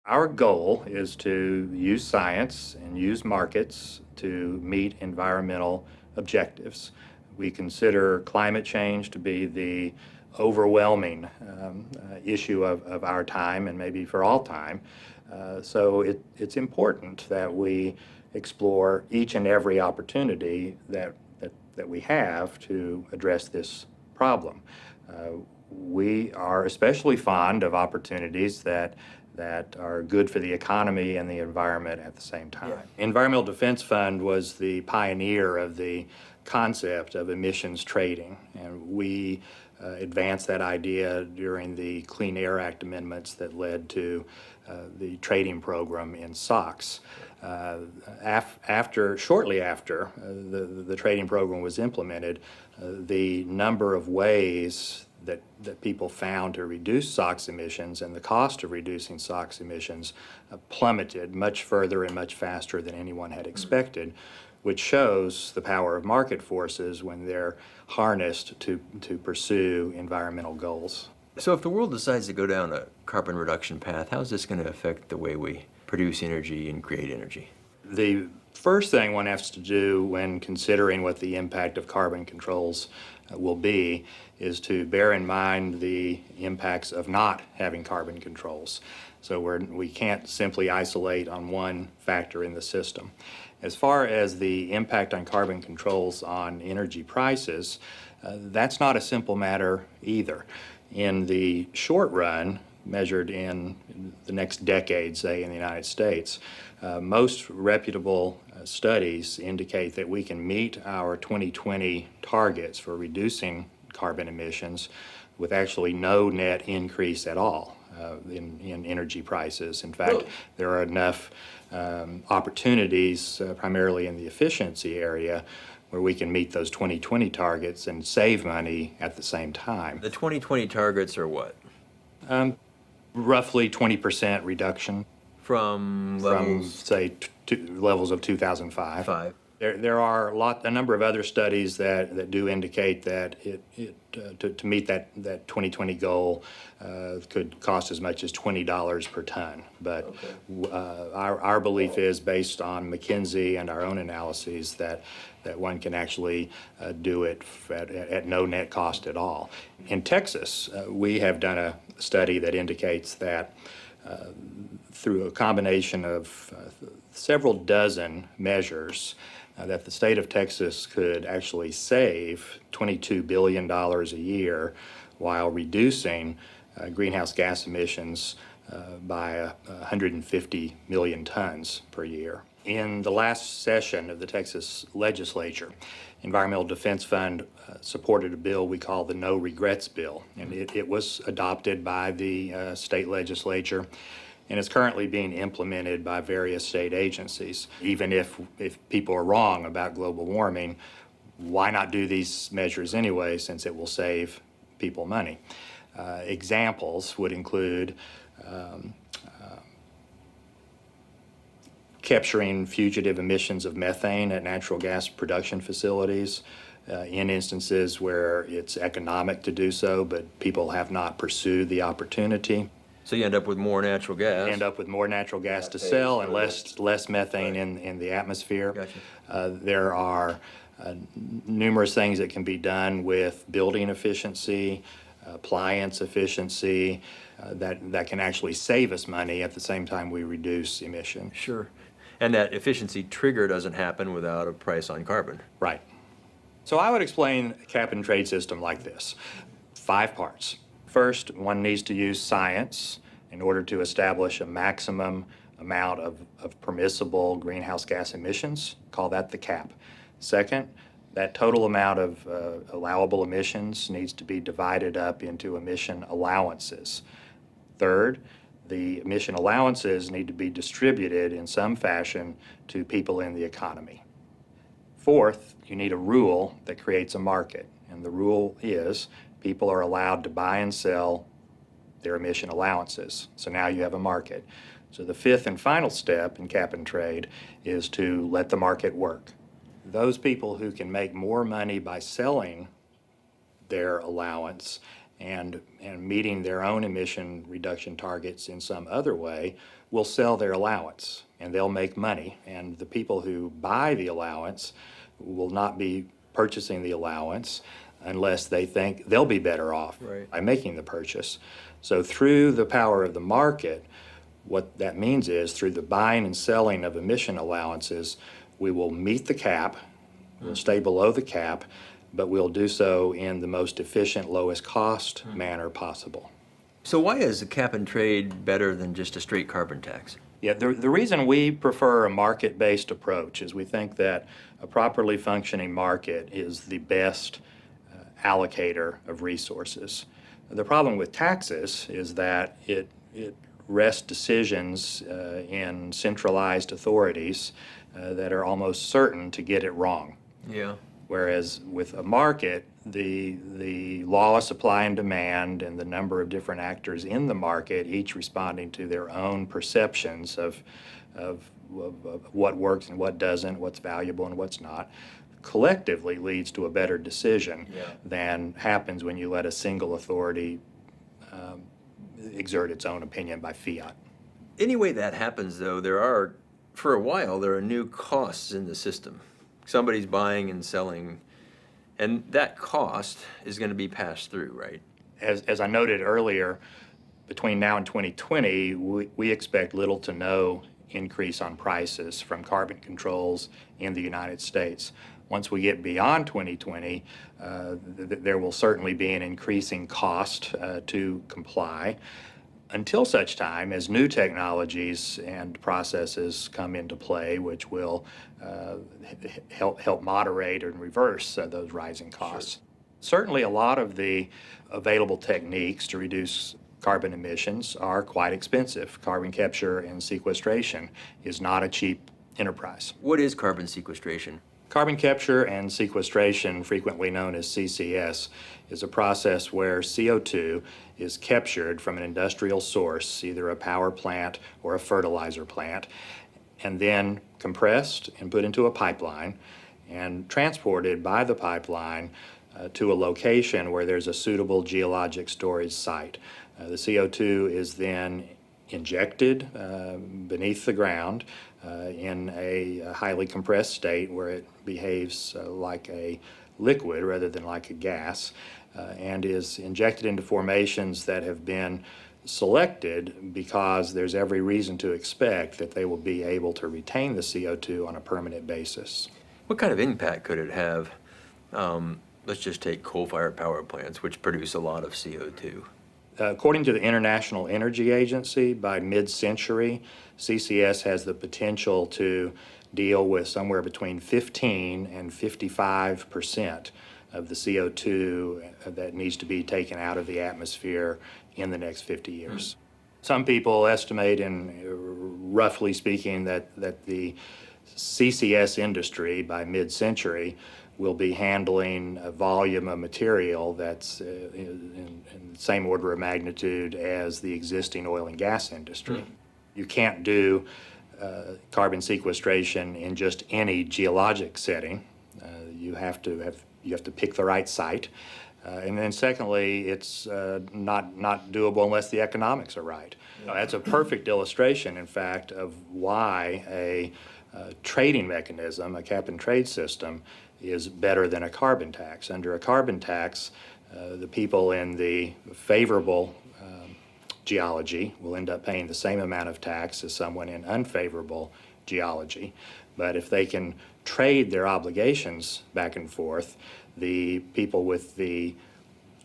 Our goal is to use science and use markets to meet environmental objectives. We consider climate change to be the overwhelming issue of our time and maybe for all time. So it's important that we explore each and every opportunity that we have to address this problem. We are especially fond of opportunities that are good for the economy and the environment at the same time. Yeah. Environmental Defense Fund was the pioneer of the concept of emissions trading, and we advanced that idea during the Clean Air Act amendments that led to the trading program in SOx. Shortly after the trading program was implemented, the number of ways that people found to reduce SOx emissions and the cost of reducing SOx emissions plummeted much further and much faster than anyone had expected, which shows the power of market forces when they're harnessed to pursue environmental goals. So if the world decides to go down a carbon reduction path, how is this going to affect the way we produce energy and create energy? The first thing one has to do when considering what the impact of carbon controls will be is to bear in mind the impacts of not having carbon controls. So we can't simply isolate on one factor in the system. As far as the impact on carbon controls on energy prices, that's not a simple matter either. In the short run, measured in the next decade, say in the United States, most reputable studies indicate that we can meet our 2020 targets for reducing carbon emissions with actually no net increase at all in energy prices. In fact, there are enough opportunities, primarily in the efficiency area, where we can meet those 2020 targets and save money at the same time. The 2020 targets are what? Roughly 20% reduction From levels? say, levels of 2005. There are a number of other studies that do indicate that to meet that 2020 goal could cost as much as $20 per ton. But our belief is, based on McKinsey and our own analyses, that one can actually do it at no net cost at all. In Texas, we have done a study that indicates that through a combination of several dozen measures, that the state of Texas could actually save $22 billion a year while reducing greenhouse gas emissions by 150 million tons per year. In the last session of the Texas legislature, Environmental Defense Fund supported a bill we call the No Regrets Bill, and it was adopted by the state legislature, and it's currently being implemented by various state agencies. Even if people are wrong about global warming, why not do these measures anyway, since it will save people money? Examples would include capturing fugitive emissions of methane at natural gas production facilities in instances where it's economic to do so, but people have not pursued the opportunity. So you end up with more natural gas. End up with more natural gas to sell and less methane in the atmosphere. Gotcha. There are numerous things that can be done with building efficiency, appliance efficiency, that can actually save us money at the same time we reduce emissions. Sure. And that efficiency trigger doesn't happen without a price on carbon. Right. So I would explain a cap and trade system like this. 5 parts. First, one needs to use science in order to establish a maximum amount of permissible greenhouse gas emissions. Call that the cap. Second, that total amount of allowable emissions needs to be divided up into emission allowances. Third, the emission allowances need to be distributed in some fashion to people in the economy. Fourth, you need a rule that creates a market, and the rule is people are allowed to buy and sell their emission allowances. So now you have a market. So the 5th and final step in cap and trade is to let the market work. Those people who can make more money by selling their allowance and meeting their own emission reduction targets in some other way will sell their allowance, and they'll make money. And the people who buy the allowance will not be purchasing the allowance unless they think they'll be better off by making the purchase. So through the power of the market, what that means is through the buying and selling of emission allowances, we will meet the cap, we'll stay below the cap, but we'll do so in the most efficient, lowest cost manner possible. So why is a cap and trade better than just a straight carbon tax? Yeah, the reason we prefer a market-based approach is we think that a properly functioning market is the best allocator of resources. The problem with taxes is that it rests decisions in centralized authorities that are almost certain to get it wrong. Yeah. Whereas with a market, the law of supply and demand and the number of different actors in the market, each responding to their own perceptions of what works and what doesn't, what's valuable and what's not, collectively leads to a better decision than happens when you let a single authority exert its own opinion by fiat. Any way that happens, though, for a while, there are new costs in the system. Somebody's buying and selling, and that cost is going to be passed through, right? As I noted earlier, between now and 2020, we expect little to no increase on prices from carbon controls in the United States. Once we get beyond 2020, there will certainly be an increasing cost to comply until such time as new technologies and processes come into play, which will help moderate and reverse those rising costs. Sure. Certainly a lot of the available techniques to reduce carbon emissions are quite expensive. Carbon capture and sequestration is not a cheap enterprise. What is carbon sequestration? Carbon capture and sequestration, frequently known as CCS, is a process where CO2 is captured from an industrial source, either a power plant or a fertilizer plant, and then compressed and put into a pipeline and transported by the pipeline to a location where there's a suitable geologic storage site. The CO2 is then injected beneath the ground in a highly compressed state where it behaves like a liquid rather than like a gas, and is injected into formations that have been selected because there's every reason to expect that they will be able to retain the CO2 on a permanent basis. What kind of impact could it have? Let's just take coal-fired power plants, which produce a lot of CO2. According to the International Energy Agency, by mid-century, CCS has the potential to deal with somewhere between 15 and 55% of the CO2 that needs to be taken out of the atmosphere in the next 50 years. Some people estimate, roughly speaking, that the CCS industry by mid-century will be handling a volume of material that's in the same order of magnitude as the existing oil and gas industry. You can't do carbon sequestration in just any geologic setting. You have to pick the right site. And then secondly, it's not doable unless the economics are right. That's a perfect illustration, in fact, of why a trading mechanism, a cap and trade system, is better than a carbon tax. Under a carbon tax, the people in the favorable geology will end up paying the same amount of tax as someone in unfavorable geology. But if they can trade their obligations back and forth, the people with the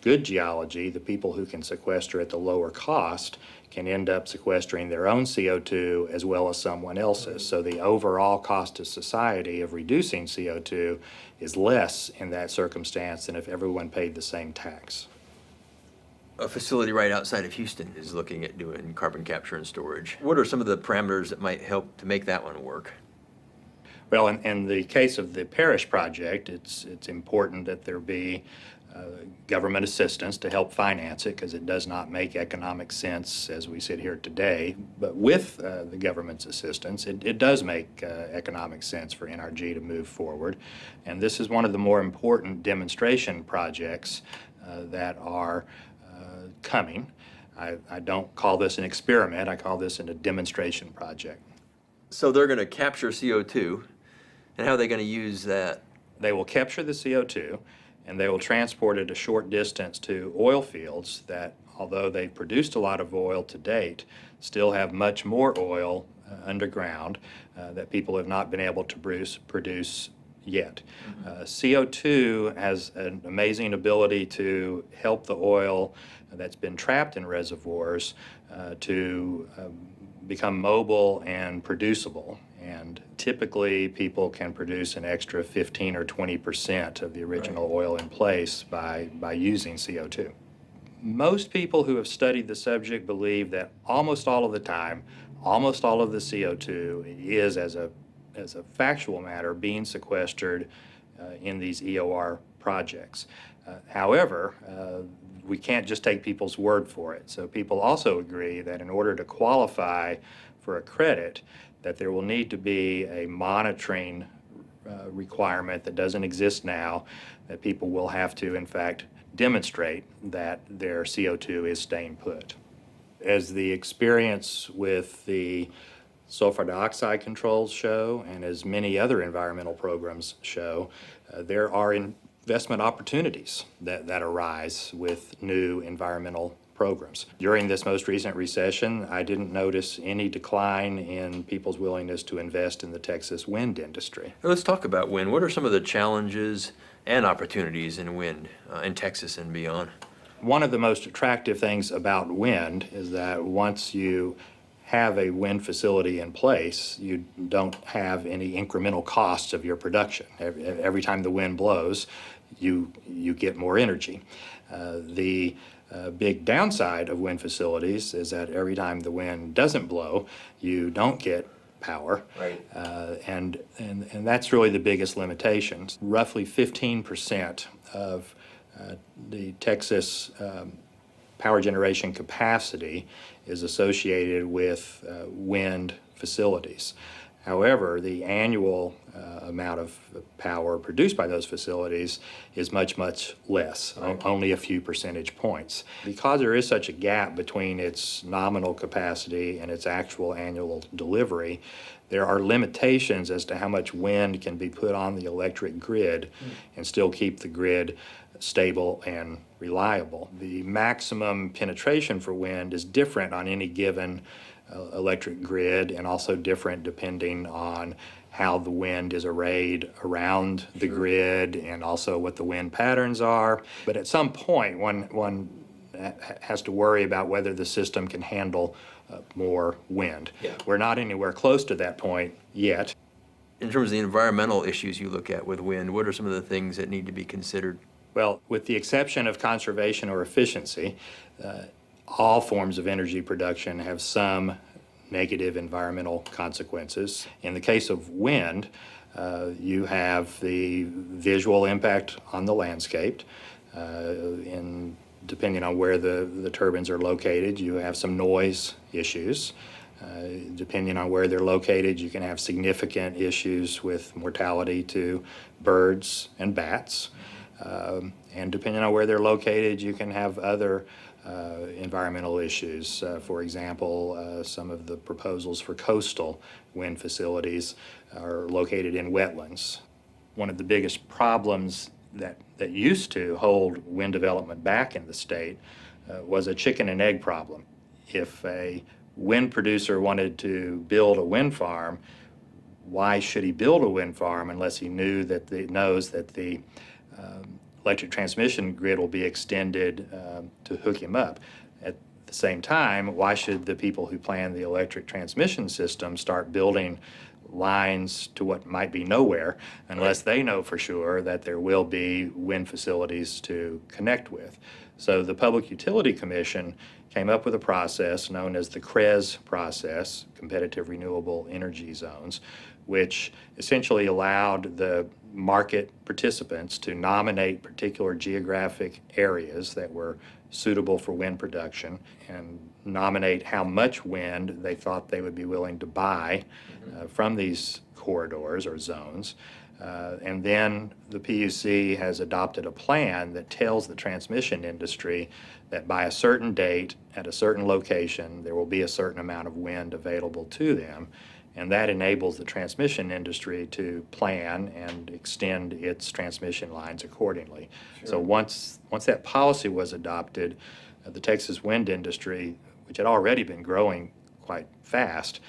good geology, the people who can sequester at the lower cost, can end up sequestering their own CO2 as well as someone else's. So the overall cost to society of reducing CO2 is less in that circumstance than if everyone paid the same tax. A facility right outside of Houston is looking at doing carbon capture and storage. What are some of the parameters that might help to make that one work? Well, in the case of the Parish project, it's important that there be government assistance to help finance it, because it does not make economic sense as we sit here today. But with the government's assistance, it does make economic sense for NRG to move forward. And this is one of the more important demonstration projects that are coming. I don't call this an experiment, I call this a demonstration project. So they're going to capture CO2, and how are they going to use that? They will capture the CO2 and they will transport it a short distance to oil fields that, although they've produced a lot of oil to date, still have much more oil underground that people have not been able to produce yet. CO2 has an amazing ability to help the oil that's been trapped in reservoirs to become mobile and producible. And typically people can produce an extra 15 or 20% of the original oil in place by using CO2. Most people who have studied the subject believe that almost all of the time, almost all of the CO2 is, as a factual matter, being sequestered in these EOR projects. However, we can't just take people's word for it. So people also agree that in order to qualify for a credit, that there will need to be a monitoring requirement that doesn't exist now, that people will have to, in fact, demonstrate that their CO2 is staying put. As the experience with the sulfur dioxide controls show, and as many other environmental programs show, there are investment opportunities that arise with new environmental programs. During this most recent recession, I didn't notice any decline in people's willingness to invest in the Texas wind industry. Let's talk about wind. What are some of the challenges and opportunities in wind in Texas and beyond? One of the most attractive things about wind is that once you have a wind facility in place, you don't have any incremental costs of your production. Every time the wind blows, you get more energy. The big downside of wind facilities is that every time the wind doesn't blow, you don't get power. Right. And that's really the biggest limitation. Roughly 15% of the Texas power generation capacity is associated with wind facilities. However, the annual amount of power produced by those facilities is much, much less, only a few percentage points. Because there is such a gap between its nominal capacity and its actual annual delivery, there are limitations as to how much wind can be put on the electric grid and still keep the grid stable and reliable. The maximum penetration for wind is different on any given electric grid, and also different depending on how the wind is arrayed around the grid and also what the wind patterns are. But at some point, one has to worry about whether the system can handle more wind. Yeah. We're not anywhere close to that point yet. In terms of the environmental issues you look at with wind, what are some of the things that need to be considered? Well, with the exception of conservation or efficiency, all forms of energy production have some negative environmental consequences. In the case of wind, you have the visual impact on the landscape. Depending on where the turbines are located, you have some noise issues. Depending on where they're located, you can have significant issues with mortality to birds and bats. And depending on where they're located, you can have other environmental issues. For example, some of the proposals for coastal wind facilities are located in wetlands. One of the biggest problems that used to hold wind development back in the state was a chicken and egg problem. If a wind producer wanted to build a wind farm, why should he build a wind farm unless he knows that the electric transmission grid will be extended to hook him up? At the same time, why should the people who plan the electric transmission system start building lines to what might be nowhere unless they know for sure that there will be wind facilities to connect with? So the Public Utility Commission came up with a process known as the CREZ process, Competitive Renewable Energy Zones, which essentially allowed the market participants to nominate particular geographic areas that were suitable for wind production and nominate how much wind they thought they would be willing to buy from these corridors or zones. And then the PUC has adopted a plan that tells the transmission industry that by a certain date, at a certain location, there will be a certain amount of wind available to them. And that enables the transmission industry to plan and extend its transmission lines accordingly. Sure. So once that policy was adopted, the Texas wind industry, which had already been growing quite fast,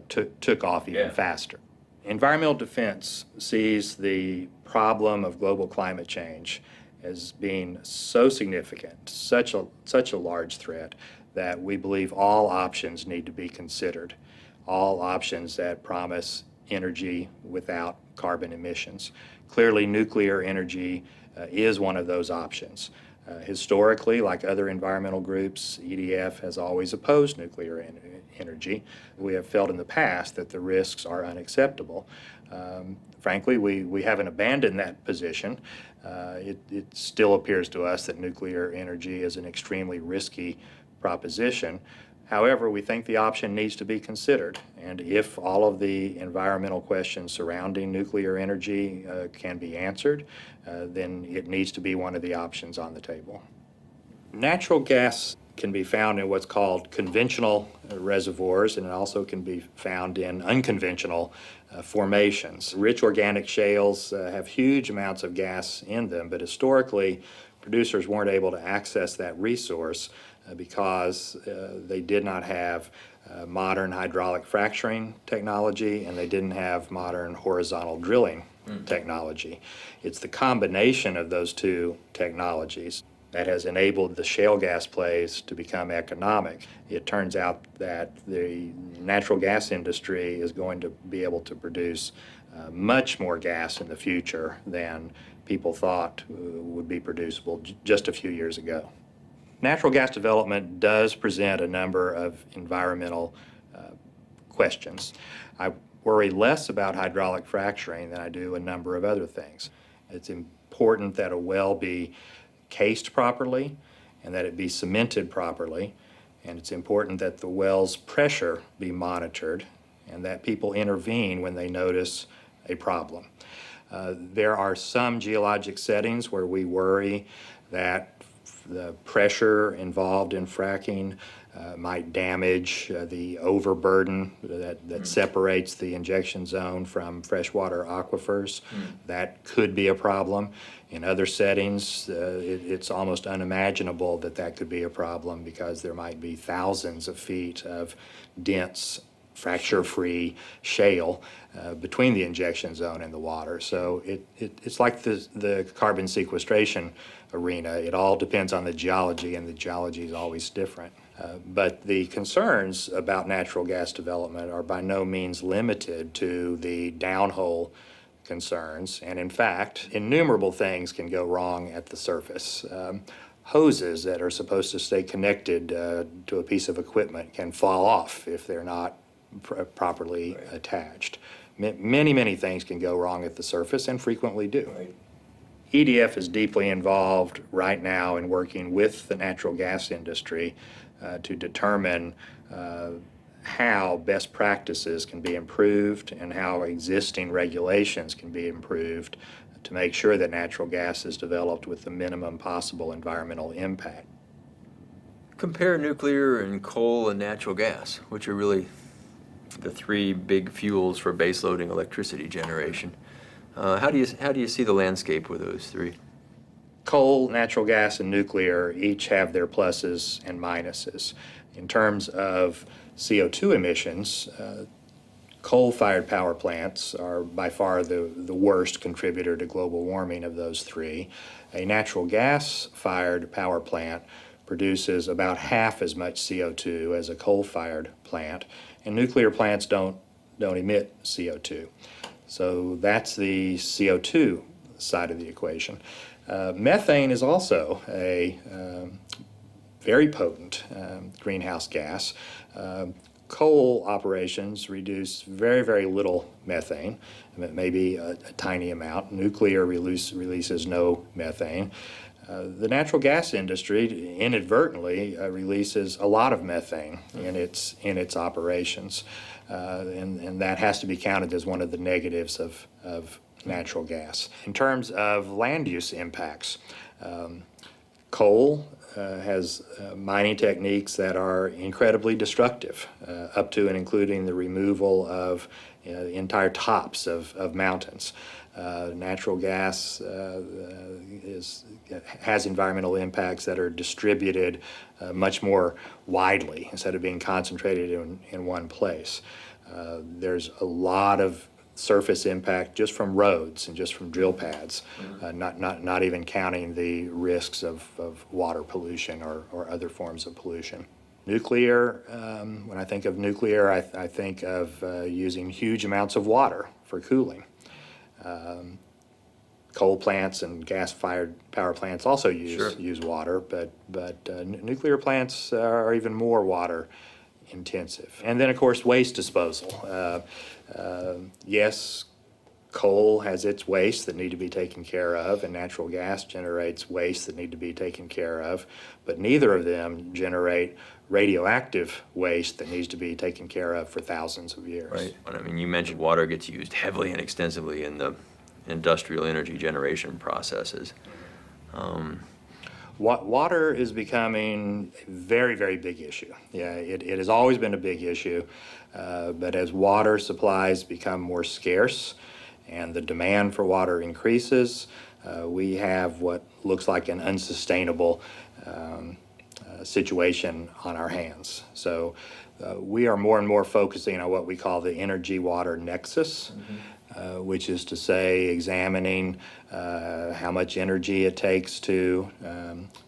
took off even faster. Environmental defense sees the problem of global climate change as being so significant, such a large threat, that we believe all options need to be considered. All options that promise energy without carbon emissions. Clearly, nuclear energy is one of those options. Historically, like other environmental groups, EDF has always opposed nuclear energy. We have felt in the past that the risks are unacceptable. Frankly, we haven't abandoned that position. It still appears to us that nuclear energy is an extremely risky proposition. However, we think the option needs to be considered, and if all of the environmental questions surrounding nuclear energy can be answered, then it needs to be one of the options on the table. Natural gas can be found in what's called conventional reservoirs, and it also can be found in unconventional formations. Rich organic shales have huge amounts of gas in them, but historically, producers weren't able to access that resource because they did not have modern hydraulic fracturing technology, and they didn't have modern horizontal drilling technology. It's the combination of those two technologies that has enabled the shale gas plays to become economic. It turns out that the natural gas industry is going to be able to produce much more gas in the future than people thought would be producible just a few years ago. Natural gas development does present a number of environmental questions. I worry less about hydraulic fracturing than I do a number of other things. It's important that a well be cased properly and that it be cemented properly, and it's important that the well's pressure be monitored and that people intervene when they notice a problem. There are some geologic settings where we worry that the pressure involved in fracking might damage the overburden that separates the injection zone from freshwater aquifers. That could be a problem. In other settings, it's almost unimaginable that that could be a problem because there might be thousands of feet of dense, fracture-free shale between the injection zone and the water. So it's like the carbon sequestration arena. It all depends on the geology, and the geology is always different. But the concerns about natural gas development are by no means limited to the downhole concerns, and in fact, innumerable things can go wrong at the surface. Hoses that are supposed to stay connected to a piece of equipment can fall off if they're not properly attached. Many things can go wrong at the surface, and frequently do. EDF is deeply involved right now in working with the natural gas industry to determine how best practices can be improved and how existing regulations can be improved to make sure that natural gas is developed with the minimum possible environmental impact. Compare nuclear and coal and natural gas, which are really the three big fuels for baseloading electricity generation. How do you see the landscape with those three? Coal, natural gas, and nuclear each have their pluses and minuses. In terms of CO2 emissions, coal-fired power plants are by far the worst contributor to global warming of those three. A natural gas-fired power plant produces about half as much CO2 as a coal-fired plant, and nuclear plants don't emit CO2. So that's the CO2 side of the equation. Methane is also a very potent greenhouse gas. Coal operations reduce very little methane, maybe a tiny amount. Nuclear releases no methane. The natural gas industry inadvertently releases a lot of methane in its operations, and that has to be counted as one of the negatives of natural gas. In terms of land use impacts, coal has mining techniques that are incredibly destructive, up to and including the removal of entire tops of mountains. Natural gas has environmental impacts that are distributed much more widely instead of being concentrated in one place. There's a lot of surface impact just from roads and just from drill pads, not even counting the risks of water pollution or other forms of pollution. Nuclear, when I think of nuclear, I think of using huge amounts of water for cooling. Coal plants and gas-fired power plants also use water, but nuclear plants are even more water intensive. And then, of course, waste disposal. Yes, coal has its waste that need to be taken care of, and natural gas generates waste that need to be taken care of, but neither of them generate radioactive waste that needs to be taken care of for thousands of years. Right. I mean, you mentioned water gets used heavily and extensively in the industrial energy generation processes. Water is becoming a very, very big issue. Yeah, it has always been a big issue, but as water supplies become more scarce and the demand for water increases, we have what looks like an unsustainable situation on our hands. So we are more and more focusing on what we call the energy-water nexus, which is to say examining how much energy it takes to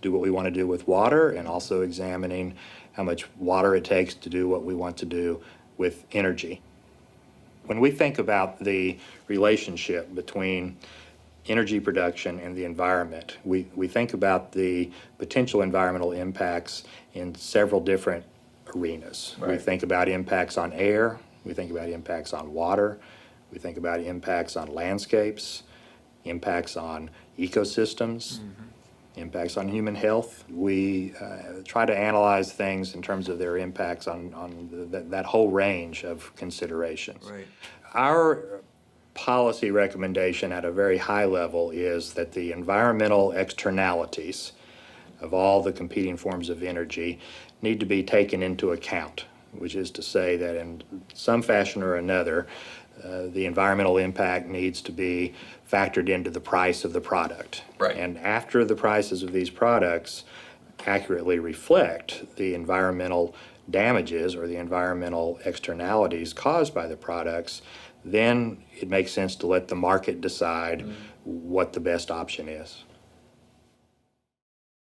do what we want to do with water, and also examining how much water it takes to do what we want to do with energy. When we think about the relationship between energy production and the environment, we think about the potential environmental impacts in several different arenas. Right. We think about impacts on air, we think about impacts on water, we think about impacts on landscapes, impacts on ecosystems, impacts on human health. We try to analyze things in terms of their impacts on that whole range of considerations. Right. Our policy recommendation at a very high level is that the environmental externalities of all the competing forms of energy need to be taken into account, which is to say that in some fashion or another, the environmental impact needs to be factored into the price of the product. Right. And after the prices of these products accurately reflect the environmental damages or the environmental externalities caused by the products, then it makes sense to let the market decide what the best option is.